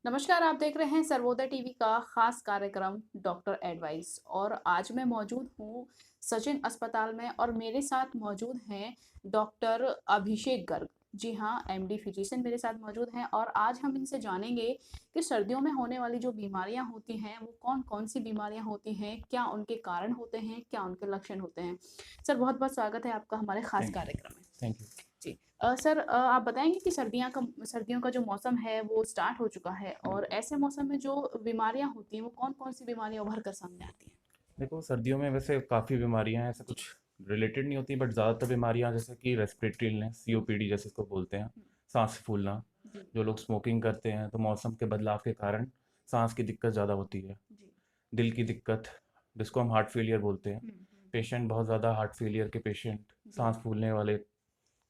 नमस्कार, आप देख रहे हैं सर्वोदय टीवी का खास कार्यक्रम डॉक्टर एडवाइस। और आज मैं मौजूद हूँ सचिन अस्पताल में और मेरे साथ मौजूद हैं डॉक्टर अभिषेक गर्ग। जी हाँ, एमडी फिजिशियन मेरे साथ मौजूद हैं और आज हम इनसे जानेंगे कि सर्दियों में होने वाली जो बीमारियां होती हैं वो कौन कौन सी बीमारियां होती हैं, क्या उनके कारण होते हैं, क्या उनके लक्षण होते हैं। सर, बहुत बहुत स्वागत है आपका हमारे खास थैंक यू। कार्यक्रम में। Thank you. जी। सर, आप बताएँगे कि सर्दियों का जो मौसम है वो स्टार्ट हो चुका है और ऐसे मौसम में जो बीमारियाँ होती हैं वो कौन-कौन सी बीमारियाँ उभर कर सामने आती हैं? देखो, सर्दियों में वैसे काफ़ी बीमारियां हैं, ऐसा जी। कुछ रिलेटेड नहीं होती, बट ज़्यादातर बीमारियां जैसे कि रेस्पिरेटरी इलनेस, सीओपीडी जैसे इसको बोलते हैं, हुँ, सांस फूलना। जी, जो लोग स्मोकिंग करते हैं तो मौसम के बदलाव के कारण सांस की दिक्कत ज़्यादा होती है। जी। दिल की दिक्कत, जिसको हम हार्ट फेलियर बोलते हैं। हुँ, हुँ, पेशेंट बहुत ज़्यादा हार्ट फेलियर के पेशेंट जी, सांस फूलने वाले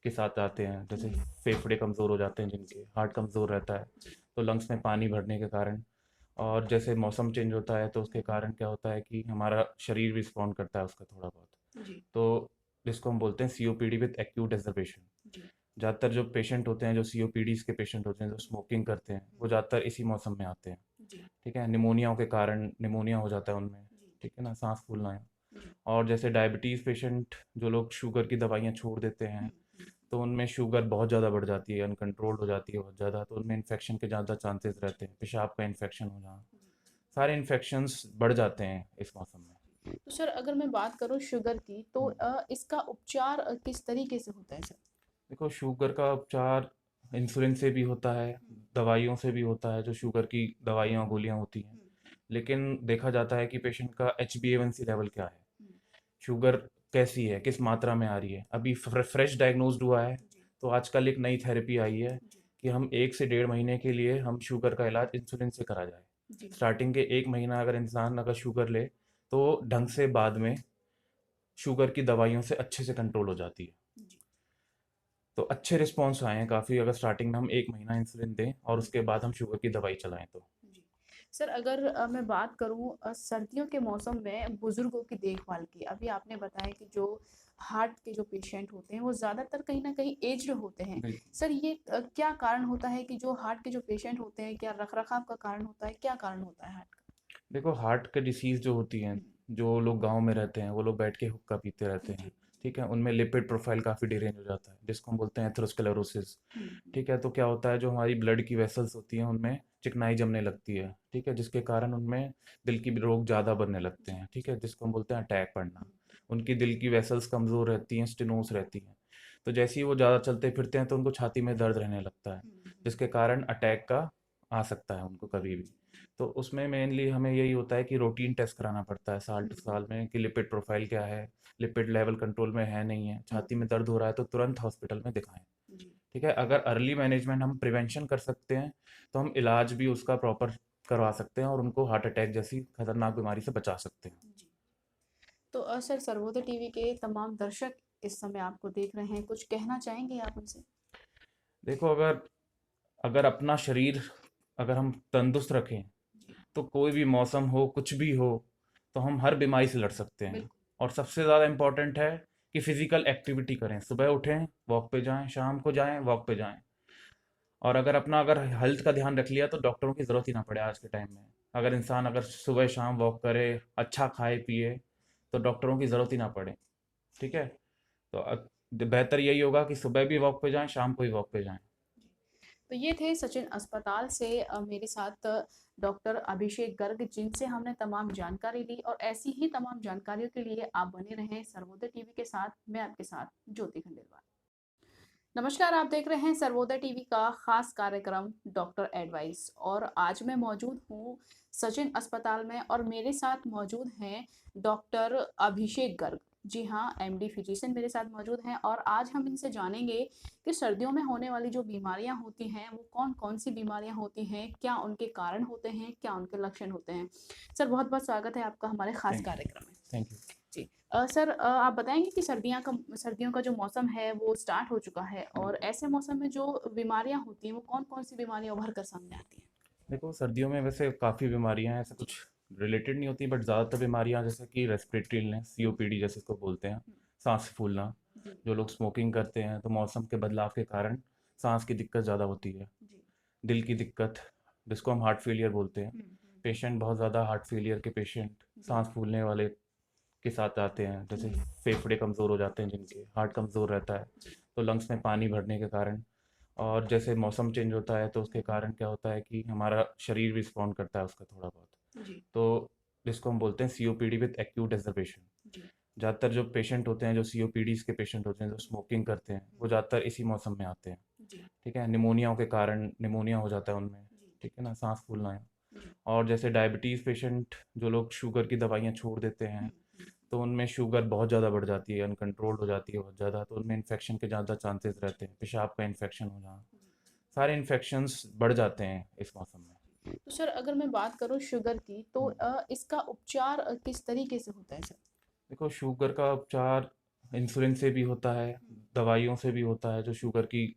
के साथ आते हैं, जैसे जी, फेफड़े कमज़ोर हो जाते हैं जिनके, जी, हार्ट कमज़ोर रहता है, जी, तो लंग्स में पानी भरने के कारण। और जैसे मौसम चेंज होता है तो उसके कारण क्या होता है कि हमारा शरीर भी रिस्पॉन्ड करता है उसका थोड़ा बहुत। जी, तो जिसको हम बोलते हैं सीओपीडी विद एक्यूट एग्जर्वेशन। जी, ज़्यादातर जो पेशेंट होते हैं, जो सीओपीडीज के पेशेंट होते हैं, जो हुँ, स्मोकिंग करते हैं, हुँ, वो ज़्यादातर इसी मौसम में आते हैं। जी, ठीक है, निमोनियाओं के कारण निमोनिया हो जाता है उनमें। जी, ठीक है ना, सांस फूलना है। जी, और जैसे डायबिटीज़ पेशेंट, जो लोग शुगर की दवाइयाँ छोड़ देते हुँ, हैं, हुँ, तो उनमें शुगर बहुत ज़्यादा बढ़ जाती है, अनकंट्रोल्ड हो जाती है बहुत ज़्यादा, तो उनमें इन्फेक्शन के ज़्यादा चांसेस जी, रहते हैं, पेशाब का इन्फेक्शन हो जाना। जी। सारे इन्फेक्शंस बढ़ जाते हैं इस मौसम में। तो सर, अगर मैं बात करूँ शुगर की तो हम्म। इसका उपचार किस तरीके से होता है सर? देखो, शुगर का उपचार इंसुलिन से भी होता है, हुँ, दवाइयों से भी होता है, जो शुगर की दवाइयाँ गोलियाँ होती हैं। हुँ, लेकिन देखा जाता है कि पेशेंट का HbA1c लेवल क्या है, हुँ, शुगर कैसी है, किस मात्रा में आ रही है। अभी फ्रेश डायग्नोज्ड हुआ है, जी, तो आजकल एक नई थेरेपी आई है जी, कि हम 1 से 1.5 महीने के लिए हम शुगर का इलाज इंसुलिन से करा जाए। जी, स्टार्टिंग के 1 महीना अगर इंसान अगर शुगर ले, तो ढंग से बाद में शुगर की दवाइयों से अच्छे से कंट्रोल हो जाती है। जी, तो अच्छे रिस्पॉन्स आए हैं काफ़ी, अगर स्टार्टिंग में हम 1 महीना इंसुलिन दें और जी, उसके बाद हम शुगर की दवाई चलाएं तो। जी। सर, अगर मैं बात करूँ सर्दियों के मौसम में बुज़ुर्गों की देखभाल की, अभी आपने बताया कि जो हार्ट के जो पेशेंट होते हैं, वो ज़्यादातर कहीं न कहीं एज्ड होते हैं। बिल्कुल। सर, ये क्या कारण होता है कि जो हार्ट के जो पेशेंट होते हैं, क्या रख-रखाव का कारण होता है? क्या कारण होता है हार्ट का? देखो, हार्ट के डिसीज़ जो होती हैं, हुँ, जो लोग गांव में रहते हैं वो लोग बैठ के हुक्का पीते रहते जी, हैं। जी। ठीक है, उनमें लिपिड प्रोफाइल काफ़ी डिरेंज हो जाता है, जिसको हम बोलते हैं एथेरोस्क्लेरोसिस। हुँ, हुँ, ठीक है, तो क्या होता है, जो हमारी ब्लड की वेसल्स होती हैं उनमें चिकनाई जमने लगती है। ठीक है, जिसके कारण उनमें दिल की रोग ज़्यादा बनने लगते जी, हैं। ठीक है, जिसको हम बोलते हैं अटैक पड़ना। हुँ, उनकी दिल की वेसल्स कमज़ोर रहती हैं, स्टेनोस रहती हैं। तो जैसे ही वो ज़्यादा चलते फिरते हैं तो उनको छाती में दर्द रहने लगता है, हुँ, हुँ, जिसके कारण अटैक का आ सकता है उनको जी, कभी भी। जी, जी। तो उसमें मेनली हमें यही होता है कि रूटीन टेस्ट कराना पड़ता है साल हुँ, टू हुँ, साल में, कि लिपिड प्रोफाइल क्या है, लिपिड लेवल कंट्रोल में है नहीं है, हुँ, छाती हुँ, में दर्द हो रहा है तो तुरंत हॉस्पिटल में दिखाएं। जी, ठीक है, अगर अर्ली मैनेजमेंट हम प्रिवेंशन कर सकते हैं तो हम इलाज भी उसका प्रॉपर करवा सकते हैं और उनको हार्ट अटैक जैसी खतरनाक बीमारी से बचा सकते हैं। जी। तो सर, सर्वोदय टीवी के तमाम दर्शक इस समय आपको देख रहे हैं, कुछ कहना चाहेंगे आप उनसे? देखो, अगर अगर अपना शरीर अगर हम तंदुरुस्त रखें, जी, तो कोई भी मौसम हो, कुछ भी हो, तो हम हर बीमारी से लड़ सकते हैं। बिल्कुल। और सबसे ज़्यादा इम्पोर्टेंट है कि फिजिकल एक्टिविटी करें, सुबह उठें, वॉक पे जाएं, शाम को जाएं, वॉक पे जाएं। और अगर हेल्थ का ध्यान रख लिया तो डॉक्टरों की ज़रूरत ही ना पड़े आज के टाइम में। अगर इंसान अगर सुबह शाम वॉक करे, अच्छा खाए पिए, तो डॉक्टरों की ज़रूरत ही ना पड़े। ठीक है, तो बेहतर यही होगा कि सुबह भी वॉक पे जाएं, शाम को भी वॉक पे जाएं। जी। तो ये थे सचिन अस्पताल से मेरे साथ डॉक्टर अभिषेक गर्ग, जिनसे हमने तमाम जानकारी ली और ऐसी ही तमाम जानकारियों के लिए आप बने रहें सर्वोदय टीवी के साथ। मैं आपके साथ ज्योति खंडेलवाल। नमस्कार, आप देख रहे हैं सर्वोदय टीवी का खास कार्यक्रम डॉक्टर एडवाइस और आज मैं मौजूद हूँ सचिन अस्पताल में और मेरे साथ मौजूद हैं डॉक्टर अभिषेक गर्ग। जी हाँ, एमडी फिजिशियन मेरे साथ मौजूद हैं और आज हम इनसे जानेंगे कि सर्दियों में होने वाली जो बीमारियां होती हैं वो कौन कौन सी बीमारियां होती हैं, क्या उनके कारण होते हैं, क्या उनके लक्षण होते हैं। सर, बहुत बहुत स्वागत है आपका हमारे खास थैंक यू। कार्यक्रम में। Thank you. जी। सर, आप बताएँगे कि सर्दियों का जो मौसम है वो स्टार्ट हो चुका है और ऐसे मौसम में जो बीमारियाँ होती हैं वो कौन-कौन सी बीमारियाँ उभर कर सामने आती हैं? देखो, सर्दियों में वैसे काफ़ी बीमारियां हैं, ऐसा जी। कुछ रिलेटेड नहीं होती, बट ज़्यादातर बीमारियां जैसे कि रेस्पिरेटरी इलनेस, हुँ, सीओपीडी जैसे इसको बोलते हैं, हुँ, सांस फूलना। जी, जो लोग स्मोकिंग करते हैं तो मौसम के बदलाव के कारण सांस की दिक्कत ज़्यादा होती है। जी, दिल की दिक्कत, जिसको हम हार्ट फेलियर बोलते हैं। हुँ, पेशेंट बहुत ज़्यादा हार्ट फेलियर के पेशेंट, जी, सांस फूलने वाले के साथ आते हैं, जैसे जी, फेफड़े कमज़ोर हो जाते हैं जिनके, हार्ट कमज़ोर रहता है, जी, तो लंग्स में पानी भरने के कारण, और जैसे मौसम चेंज होता है तो उसके कारण क्या होता है कि हमारा शरीर रिस्पॉन्ड करता है उसका थोड़ा बहुत। जी, तो जिसको हम बोलते हैं सीओपीडी विद एक्यूट एग्जर्वेशन। जी, ज़्यादातर जो पेशेंट होते हैं, जो सीओपीडीज़ के पेशेंट होते हैं, जो स्मोकिंग करते हैं, वो ज़्यादातर इसी मौसम में आते हैं। जी, ठीक है, निमोनियाओं के कारण निमोनिया हो जाता है उनमें। जी, ठीक है ना, सांस फूलना है। जी, और जैसे डायबिटीज़ पेशेंट, जो लोग शुगर की दवाइयाँ छोड़ देते हुँ, हैं, हुँ, तो उनमें शुगर बहुत ज़्यादा बढ़ जाती है, अनकंट्रोल्ड हो जाती है बहुत ज़्यादा, तो उनमें इन्फेक्शन के ज़्यादा चांसेस जी, रहते हैं, पेशाब का इन्फेक्शन हो जाना, जी। सारे इन्फेक्शंस बढ़ जाते हैं इस मौसम में। तो सर अगर मैं बात करूँ शुगर की तो हम्म। इसका उपचार किस तरीके से होता है सर? देखो, शुगर का उपचार इंसुलिन से भी होता है, हुँ, दवाइयों से भी होता है, जो शुगर की